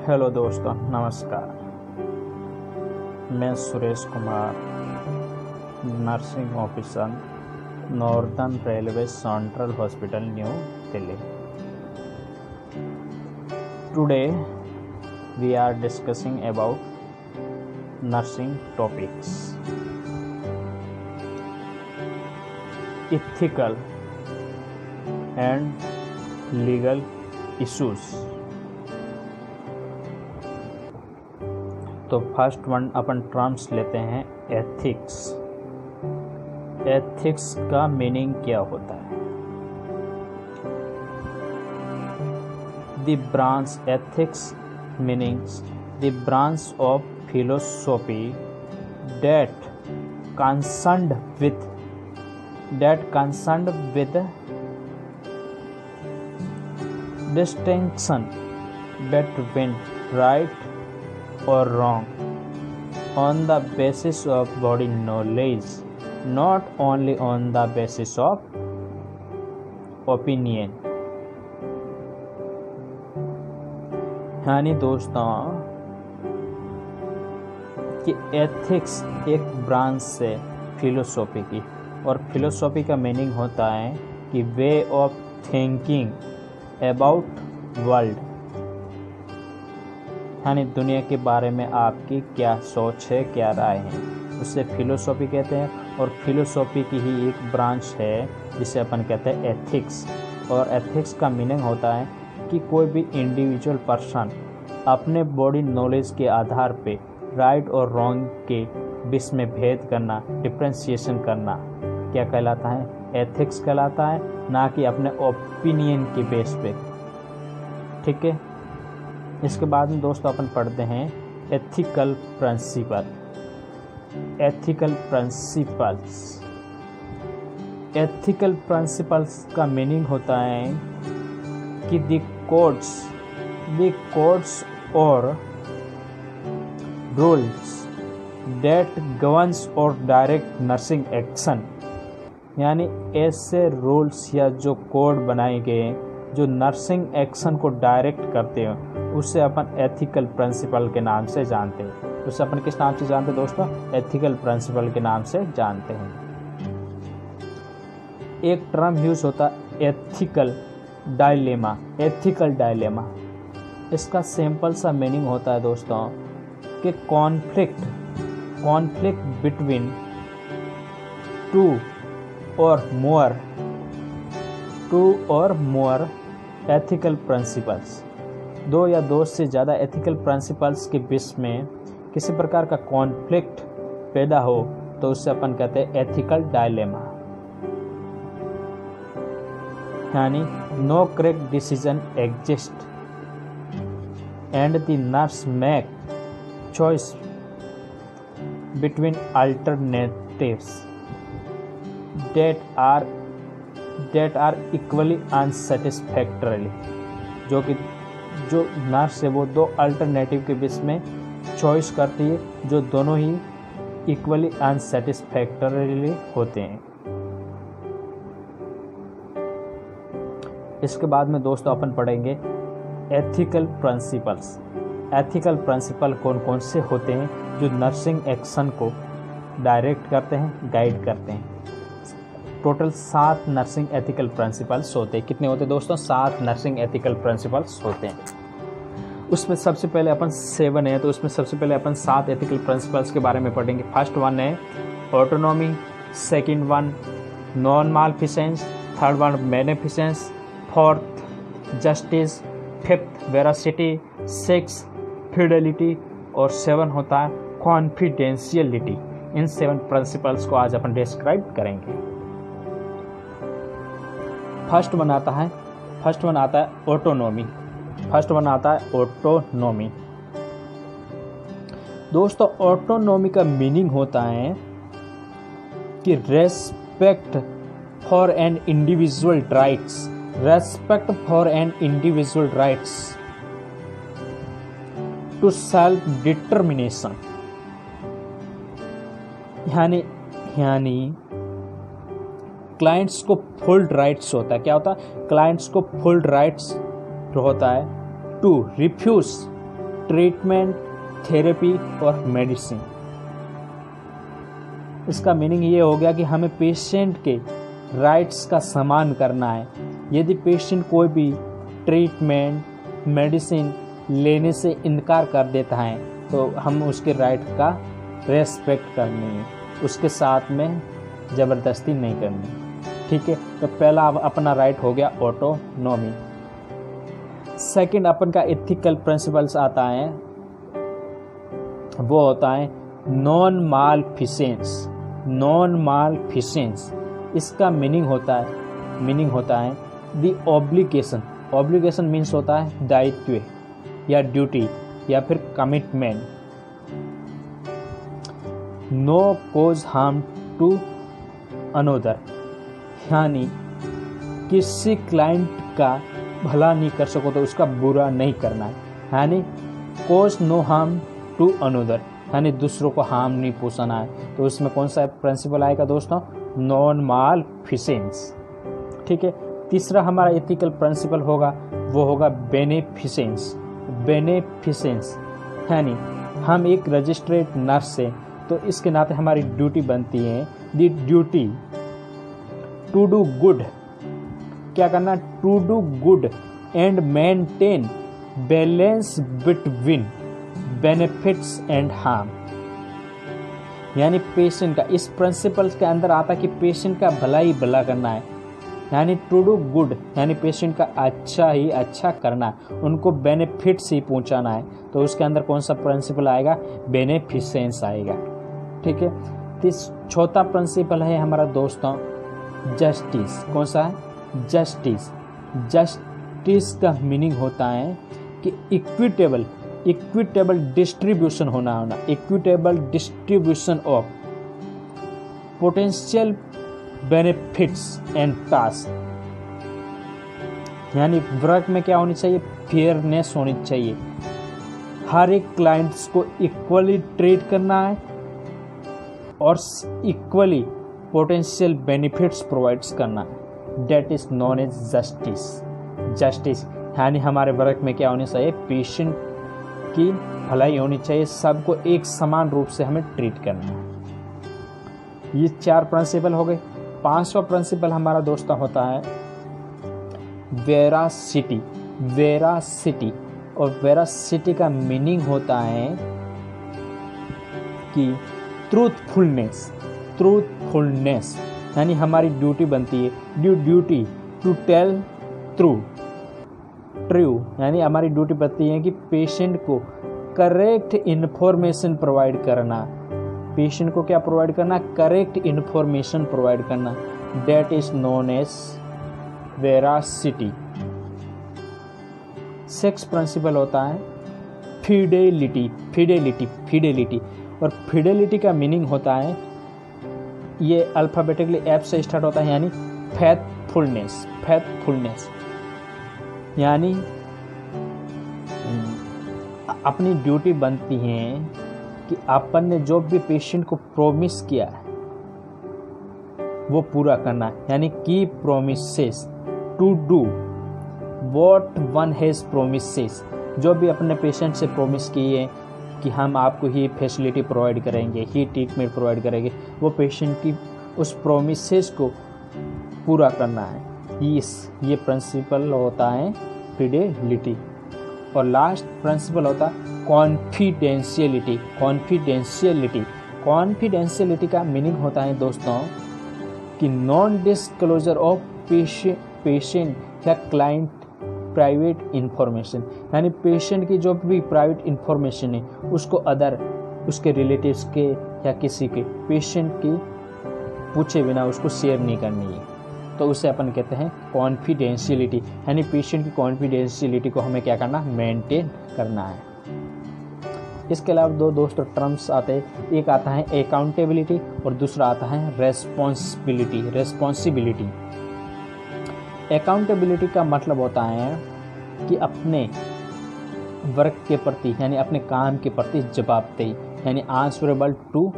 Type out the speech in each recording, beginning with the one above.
Hello दोस्तों, नमस्कार। मैं Suresh Kumar, nursing officer, northern railway central hospital, new Delhi. Today we are discussing about nursing topics, ethical and legal issues। तो first one अपन terms लेते हैं ethics. Ethics का meaning क्या होता है? The branch ethics meanings the branch of philosophy that concerned with distinction between right or wrong on the basis of body knowledge, not only on the basis of opinion। यानी दोस्तों कि ethics एक branch से philosophy की, और philosophy का meaning होता है कि way of thinking about world, यानी दुनिया के बारे में आपकी क्या सोच है, क्या राय है, उसे फिलोसॉफी कहते हैं। और फिलोसॉफी की ही एक ब्रांच है जिसे अपन कहते हैं एथिक्स। और एथिक्स का मीनिंग होता है कि कोई भी इंडिविजुअल पर्सन अपने बॉडी नॉलेज के आधार पे राइट और रॉन्ग के बीच में भेद करना, डिफ्रेंशिएशन करना, क्या कहलाता है? एथिक्स कहलाता है, ना कि अपने ओपिनियन के बेस पे। ठीक है। इसके बाद में दोस्तों अपन पढ़ते हैं ethical principle. Ethical principles. Ethical principles का मीनिंग होता है कि the codes or rules that governs or direct nursing action, यानी ऐसे रूल्स या जो कोड बनाए गए जो नर्सिंग एक्शन को डायरेक्ट करते हैं, उसे अपन एथिकल प्रिंसिपल के नाम से जानते हैं। उसे अपन किस नाम से जानते हैं दोस्तों? एथिकल प्रिंसिपल के नाम से जानते हैं। एक टर्म यूज होता है एथिकल डायलेमा। एथिकल डायलेमा, इसका सिंपल सा मीनिंग होता है दोस्तों कि कॉन्फ्लिक्ट बिटवीन टू और मोर एथिकल प्रिंसिपल्स। दो या दो से ज़्यादा एथिकल प्रिंसिपल्स के बीच में किसी प्रकार का कॉन्फ्लिक्ट पैदा हो तो उससे अपन कहते हैं एथिकल डायलेमा। यानी no correct decision exist and the nurse make choice between alternatives that are equally unsatisfactory। जो नर्स है वो दो अल्टरनेटिव के बीच में चॉइस करती है जो दोनों ही इक्वली अनसेटिस्फैक्टरी होते हैं। इसके बाद में दोस्तों अपन पढ़ेंगे एथिकल प्रिंसिपल्स। एथिकल प्रिंसिपल कौन कौन से होते हैं जो नर्सिंग एक्शन को डायरेक्ट करते हैं, गाइड करते हैं। टोटल 7 नर्सिंग एथिकल प्रिंसिपल्स होते हैं। कितने होते हैं दोस्तों? 7 नर्सिंग एथिकल प्रिंसिपल्स होते हैं। उसमें सबसे पहले अपन 7 है, तो उसमें सबसे पहले अपन 7 एथिकल प्रिंसिपल्स के बारे में पढ़ेंगे। फर्स्ट वन है autonomy, second one non maleficence, third one beneficence, fourth justice, fifth veracity, 6 fidelity और 7 होता है कॉन्फिडेंशियलिटी। इन 7 प्रिंसिपल्स को आज अपन डिस्क्राइब करेंगे। फर्स्ट वन आता है ऑटोनॉमी। दोस्तों ऑटोनॉमी का मीनिंग होता है कि respect for an individual rights to self determination। यानी क्लाइंट्स को फुल राइट्स होता है। क्या होता है? क्लाइंट्स को फुल राइट्स होता है टू रिफ्यूज ट्रीटमेंट, थेरेपी और मेडिसिन। इसका मीनिंग ये हो गया कि हमें पेशेंट के राइट्स का सम्मान करना है। यदि पेशेंट कोई भी ट्रीटमेंट, मेडिसिन लेने से इनकार कर देता है तो हम उसके राइट का रेस्पेक्ट करनी है, उसके साथ में ज़बरदस्ती नहीं करनी। ठीक है, तो पहला अपना राइट हो गया ऑटोनॉमी। सेकंड अपन का एथिकल प्रिंसिपल्स आता है, वो होता है नॉन मालफिसेंस। नॉन मालफिसेंस इसका मीनिंग होता है द ऑब्लिगेशन। ऑब्लिगेशन मीन्स होता है दायित्व या ड्यूटी या फिर commitment. No cause harm to another, यानी किसी क्लाइंट का भला नहीं कर सको तो उसका बुरा नहीं करना है, यानी कोज नो हार्म टू अनोदर, यानी दूसरों को हार्म नहीं पहुंचाना है। तो इसमें कौन सा प्रिंसिपल आएगा दोस्तों? नॉन मालफिसेंस। ठीक है, तीसरा हमारा एथिकल प्रिंसिपल होगा, वो होगा बेनेफिसेंस। बेनेफिसेंस यानी हम एक रजिस्ट्रेड नर्स हैं तो इसके नाते हमारी ड्यूटी बनती है, the duty to do good. क्या करना? To do good and maintain balance between benefits and harm. यानी पेशेंट का, इस प्रिंसिपल के अंदर आता है कि पेशेंट का भला ही भला करना है, यानी टू डू गुड यानी पेशेंट का अच्छा ही अच्छा करना, उनको बेनिफिट्स ही पहुंचाना है। तो उसके अंदर कौन सा प्रिंसिपल आएगा? बेनिफिसेंस आएगा। ठीक है, चौथा प्रिंसिपल है हमारा दोस्तों जस्टिस। कौन सा है? जस्टिस। जस्टिस का मीनिंग होता है कि इक्विटेबल डिस्ट्रीब्यूशन होना। Equitable distribution of potential benefits and task, यानी वर्क में क्या होनी चाहिए? फेयरनेस होनी चाहिए। हर एक क्लाइंट्स को इक्वली ट्रीट करना है और इक्वली पोटेंशियल बेनिफिट्स प्रोवाइड्स करना है। That is known as justice. Justice यानी हमारे वर्क में क्या होनी चाहिए? पेशेंट की भलाई होनी चाहिए, सबको एक समान रूप से हमें ट्रीट करना है। ये 4 प्रिंसिपल हो गए। 5वां प्रिंसिपल हमारा दोस्तों होता है वेरासिटी। वेरासिटी, और वेरासिटी का मीनिंग होता है कि ट्रूथफुलनेस। ट्रूथफुलनेस यानी हमारी ड्यूटी बनती है, ड्यूटी टू टेल ट्रू यानी हमारी ड्यूटी बनती है कि पेशेंट को करेक्ट इन्फॉर्मेशन प्रोवाइड करना। पेशेंट को क्या प्रोवाइड करना? करेक्ट इन्फॉर्मेशन प्रोवाइड करना। That is known as veracity. 6 principle होता है फिडेलिटी। फिडेलिटी और फिडेलिटी का मीनिंग होता है, ये अल्फाबेटिकली एफ से स्टार्ट होता है, यानी फेथफुलनेस। फेथफुलनेस यानी अपनी ड्यूटी बनती है कि अपन ने जो भी पेशेंट को प्रॉमिस किया है वो पूरा करना है, यानी की promises to do what one has promises. जो भी अपने पेशेंट से प्रॉमिस किए कि हम आपको ही फैसिलिटी प्रोवाइड करेंगे, ही ट्रीटमेंट प्रोवाइड करेंगे, वो पेशेंट की उस प्रोमिसेस को पूरा करना है। ये प्रिंसिपल होता है फिडेलिटी। और लास्ट प्रिंसिपल होता है कॉन्फिडेंशियलिटी। कॉन्फिडेंशियलिटी का मीनिंग होता है दोस्तों कि नॉन डिस्क्लोजर ऑफ पेशेंट या क्लाइंट प्राइवेट इंफॉर्मेशन, यानी पेशेंट की जो भी प्राइवेट इंफॉर्मेशन है उसको उसके रिलेटिव्स के या किसी के पेशेंट की पूछे बिना उसको शेयर नहीं करनी है। तो उसे अपन कहते हैं कॉन्फिडेंशियलिटी, यानी पेशेंट की कॉन्फिडेंशियलिटी को हमें क्या करना? मेंटेन करना है। इसके अलावा 2 दोस्तों टर्म्स आते हैं, एक आता है अकाउंटेबिलिटी और दूसरा आता है रेस्पॉन्सिबिलिटी। अकाउंटेबिलिटी का मतलब होता है कि अपने वर्क के प्रति यानी अपने काम के प्रति जवाबदेही, यानी आंसरेबल टू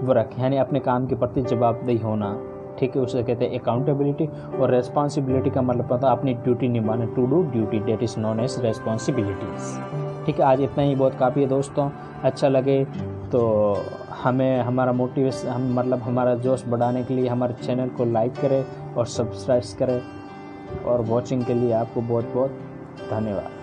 वर्क, यानी अपने काम के प्रति जवाबदेही होना। ठीक है, उसे कहते हैं अकाउंटेबिलिटी। और रेस्पॉन्सिबिलिटी का मतलब होता है अपनी ड्यूटी निभाना, to do duty, that is known as responsibilities. ठीक है, आज इतना ही बहुत काफ़ी है दोस्तों। अच्छा लगे तो हमें हमारा मोटिवेशन मतलब हमारा जोश बढ़ाने के लिए हमारे चैनल को लाइक करें और सब्सक्राइब करें, और वॉचिंग के लिए आपको बहुत बहुत धन्यवाद।